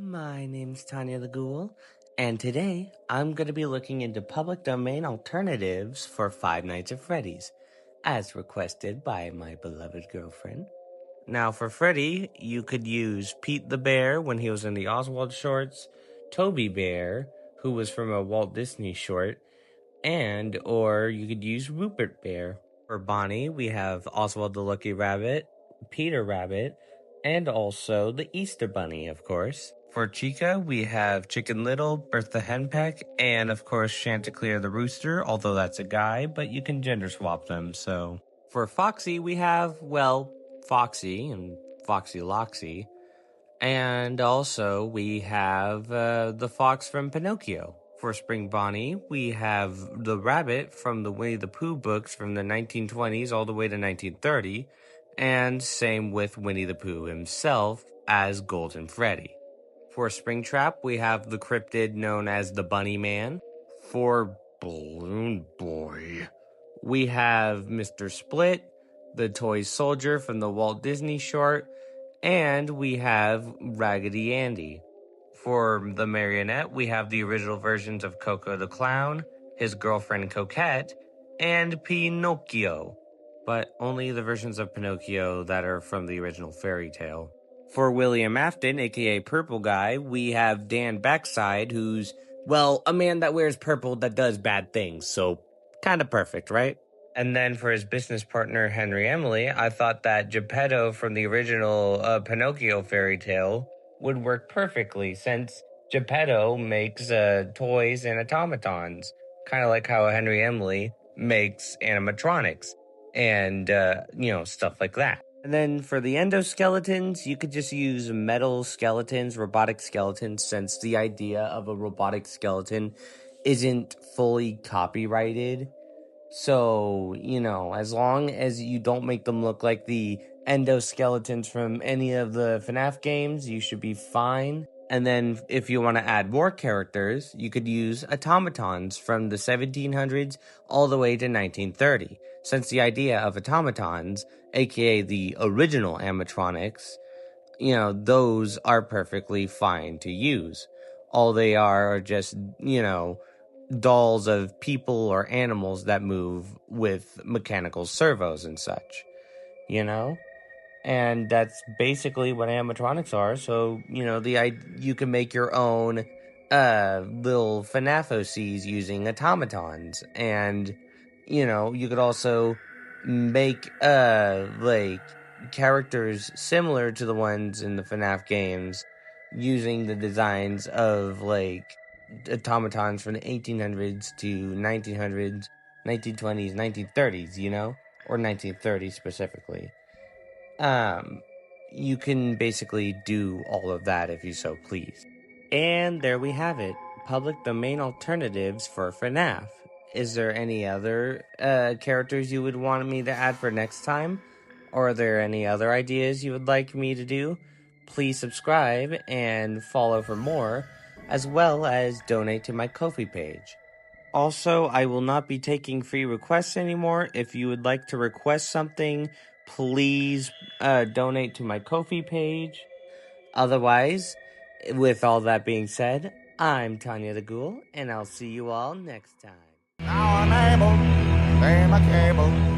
My name's Tanya the Ghoul, and today I'm going to be looking into public domain alternatives for Five Nights at Freddy's, as requested by my beloved girlfriend. Now, for Freddy, you could use Pete the Bear when he was in the Oswald shorts, Toby Bear, who was from a Walt Disney short, or you could use Rupert Bear. For Bonnie, we have Oswald the Lucky Rabbit, Peter Rabbit, and also the Easter Bunny, of course. For Chica, we have Chicken Little, Bertha Henpeck, and of course Chanticleer the Rooster, although that's a guy, but you can gender swap them, so. For Foxy, we have, Foxy and Foxy Loxy. And also, we have the fox from Pinocchio. For Spring Bonnie, we have the rabbit from the Winnie the Pooh books from the 1920s all the way to 1930. And same with Winnie the Pooh himself as Golden Freddy. For Springtrap, we have the cryptid known as the Bunny Man. For Balloon Boy, we have Mr. Split, the toy soldier from the Walt Disney short, and we have Raggedy Andy. For the marionette, we have the original versions of Coco the Clown, his girlfriend Coquette, and Pinocchio, but only the versions of Pinocchio that are from the original fairy tale. For William Afton, aka Purple Guy, we have Dan Backside, who's, a man that wears purple that does bad things, so kinda perfect, right? And then for his business partner, Henry Emily, I thought that Geppetto from the original Pinocchio fairy tale would work perfectly since Geppetto makes toys and automatons, kind of like how Henry Emily makes animatronics and, stuff like that. And then for the endoskeletons, you could just use metal skeletons, robotic skeletons, since the idea of a robotic skeleton isn't fully copyrighted. So, as long as you don't make them look like the endoskeletons from any of the Fnaf games, you should be fine. And then if you want to add more characters, you could use automatons from the 1700s all the way to 1930. Since the idea of automatons, aka the original animatronics, those are perfectly fine to use. All they are just, dolls of people or animals that move with mechanical servos and such, And that's basically what animatronics are. So, you can make your own little FNAF OCs using automatons. And, you could also make characters similar to the ones in the FNAF games using the designs of automatons from the 1800s to 1900s, 1920s, 1930s, or 1930s specifically. You can basically do all of that if you so please. And there we have it, public domain alternatives for FNAF. Is there any other characters you would want me to add for next time? Or are there any other ideas you would like me to do? Please subscribe and follow for more, as well as donate to my Ko-fi page. Also, I will not be taking free requests anymore. If you would like to request something, please donate to my Ko-fi page. Otherwise, with all that being said, I'm Tanya the Ghoul, and I'll see you all next time. Now I'm able to pay my cable.